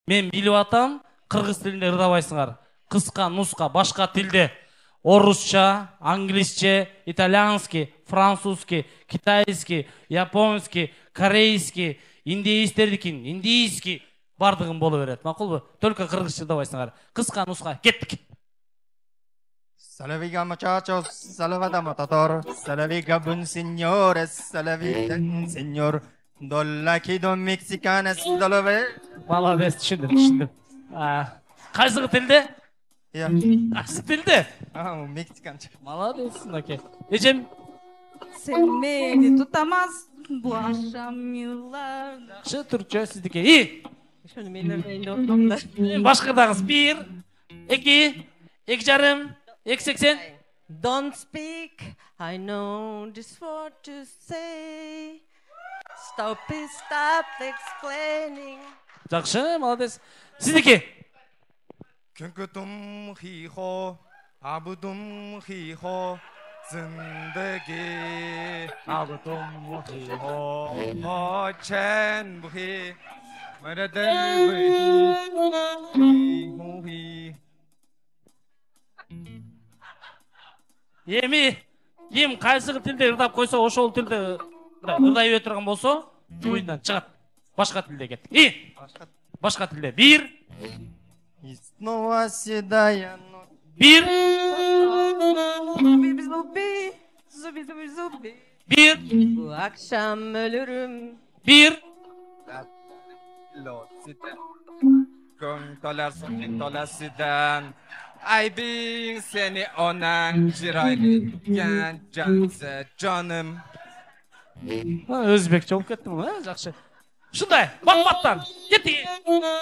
Мен билип атам, кыргыз тилинде ырдабайсыңар. Кыска, нуска, башка тилде. Орусча, англисче, итальянский, французский, китайский, японский, корейский, индийский бардыгын боло берет. Макулбу? Только кыргызча ырдабайсыңар. Кыска, нуска, кеттик. Salaviga muchachos, salvada matador, salaviga bun señores, salaviga señor, dollaki don mexicanes, dolove. Молодец, түшүндүм. Кайсы тилде? Ya. Кайсы тилде? Meksikanca. Молодец, оке. Эжем? Sen beni tutamazsın bu akşam yıllar. Жакшы, түркчө сиздики. И? Şöyle benim elinde oturumda. Башкырдагыз 1, 2, 2,5, 2,80. Don't speak, I know just what to say. Stop explaining. Жакшы, молодец. Сиздики? Künkütüm hiho, abudum hiho, zindagi, abudum hiho, mochen buhi, meredel buhi, Ем кайсы тилде ырдап койсо, ошол тилде ырдай бере турган болсо, оюндан чыгат. Башка тилде кеттик. И? Башка тилде. 1. И снова седая ночь. 1. Zubi. 1. Bu akşam ölürüm. 1. Tolasıdan ay bin seni onan ciraylıkken canım. Өзбекче болуп кеттим, жакшы. Ушундай, бат-баттан. Кеттик.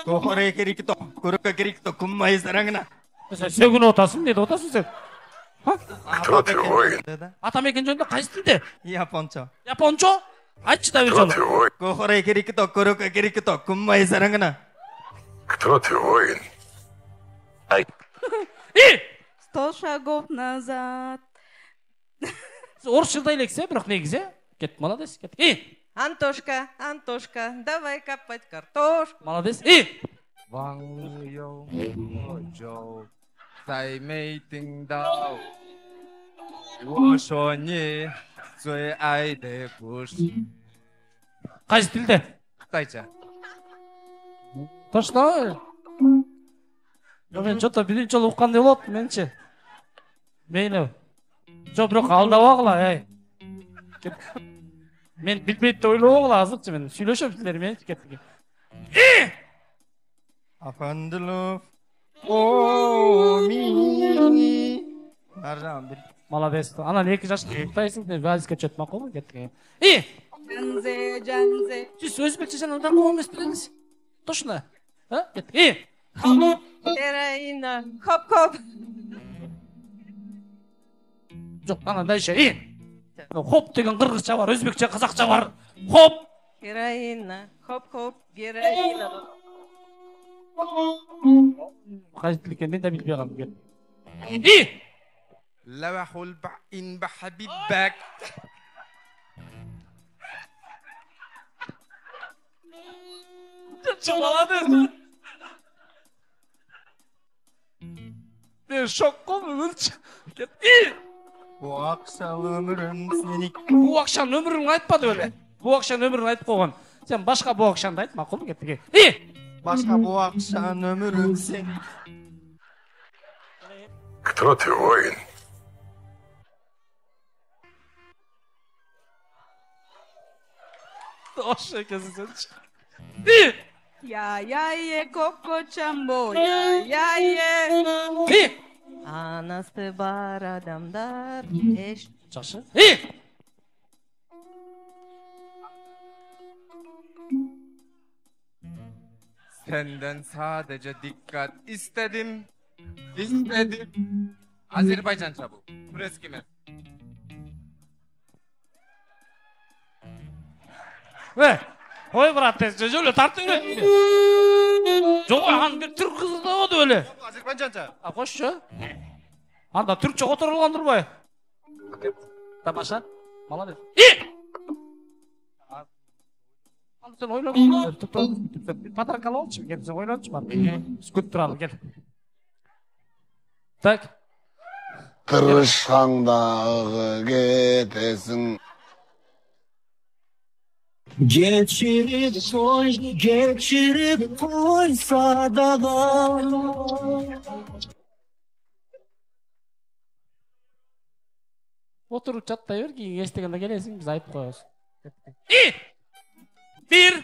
Кохоре керикто, курукка керикто, куммай сараңына. Сөгүнүп атасың, деди атасың сен. Кто ты воин? Атамекен жөнүндө кайсы тилде? Япончо. Япончо? Айтчы да Кто ты бир воин? Кохоре керикто, курукка керикто, куммай сараңына. Кто ты воин? И! 100 шагов назад. Орусча ырдай элексе, бирок негизи. Кет, молодец, кет. И! Антошка, давай копать картошку. Молодец. И! Вангyo, Joe, Saimeiting Dao, Washoni, Zui Ai de Bush. Кайсы тилде? Кытайча. Точно? Мен что-то биринчи жолу уккандай болот, менчи. Мейли. Жок, бирок алдабагыла, эй. Мен билбейт деп ойлобогула, азырчы мен сүйлөшөм силермен кеттик. И! Afandılov, omi. Аржан бир. Молодец. Анан 2 жашты уктайсың, вазиске чөт макулбу кеттик. И! Canze. Сиз өзбекче жана ырдап эмес билеңиз. Точно. Кеттик. И! Heroina. Hop. Жок, анан дальше. И! Хоп деген кыргызча бар, өзбекче, казакча бар. Хоп! Heroina. Hop. Heroina. Кайсы тил экенин мен да билбей калдым. И! Lavahul ba'in bahabibak. Молодец. Ben şok oldum. И! Bu akşam ömrüm seni. Bu akşam ömrünü айтпады öyle. Bu akşam ömrünü айтып койгон. Sen başka bu akşamda ayt, makul mu kettik? И! Başka bu akşam ömrüm seni. Кто ты воин? Hoş ekesi sen. И! Ya ye koko çambo. Ya ye. И! Anası var adamlar. Eş. Жақсы. И! Senden sadece dikkat istedim. Azerbaycanca bu. Burası kimin? Ой, брат, жөлө тартып эле. Жок, ан бир түрк кызы да болду эле. Azerbaycanca. Койчу. Анда түркчө которулган турбай. Тамаша. Молодец. И! Sen oynat. Pодарок almışım. Gel sen oynatçı bak. Skut duralım gel. Tak. Tırışkandağı getesin. Geçirip koysa dağa. Oturup çatlayır ki geçtiğinde gelesin biz ayıp koyuyoruz. İyi. 1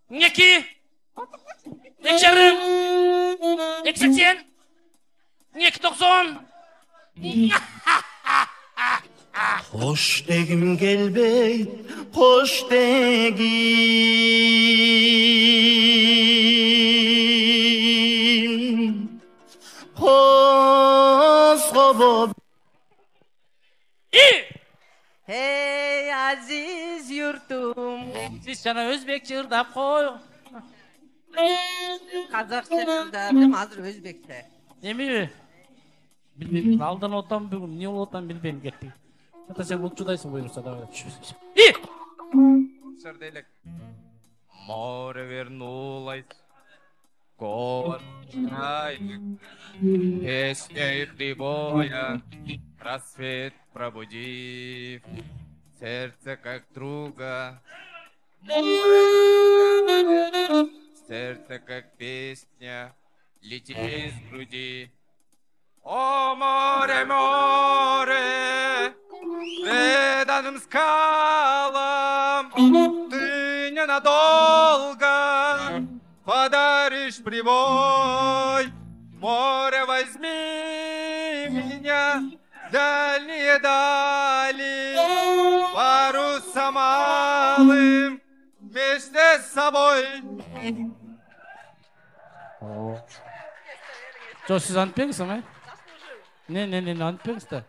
2 2,5 2,80 2,90 Hoş degim gelbey, hoş degim. Hoş kaba. İyi. Hey aziz yurtum. Siz sana Özbekçe ırdap koy. Kazakça kızardım hazır Özbekçe. Emi bilmem aldan otan bugün niye otan bilmem gitti. Hatta sen bulçudaysın buyursa da öyle. İyi. Серделек. Море вернулось, город крайних, песней прибоя, рассвет пробудив, сердце как друга, сердце как песня, летит из груди. О море, море, преданным скалам, ты ненадолго подаришь прибой. Море, возьми меня, дальние дали, паруса малым вместе с собой. Çok siz anlatıyorsunuz mu? Ne anlatıyorsunuz?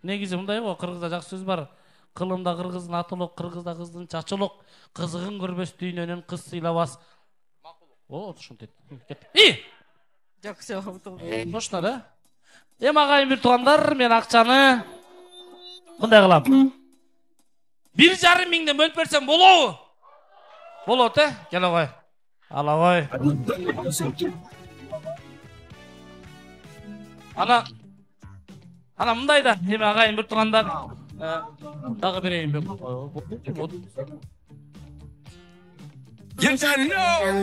Негизи мындай го, кыргызда жакшы сөз бар. Кылымда кыргыздын атылык, кыргызда кыздын чачылык, кызыгын көрбөс дүйнөнүн кыз сыйлабас. О, ушинтет. И! Жок, все, утулду. Точно да? Эми агайын бир туугандар, мен акчаны мындай кылам. 1,5 миңден бөлүп берсем болобу? Болот, Кел агай. Ал агай. Ана мындай да, эми агайын бир туугандар, дагы берейин бе.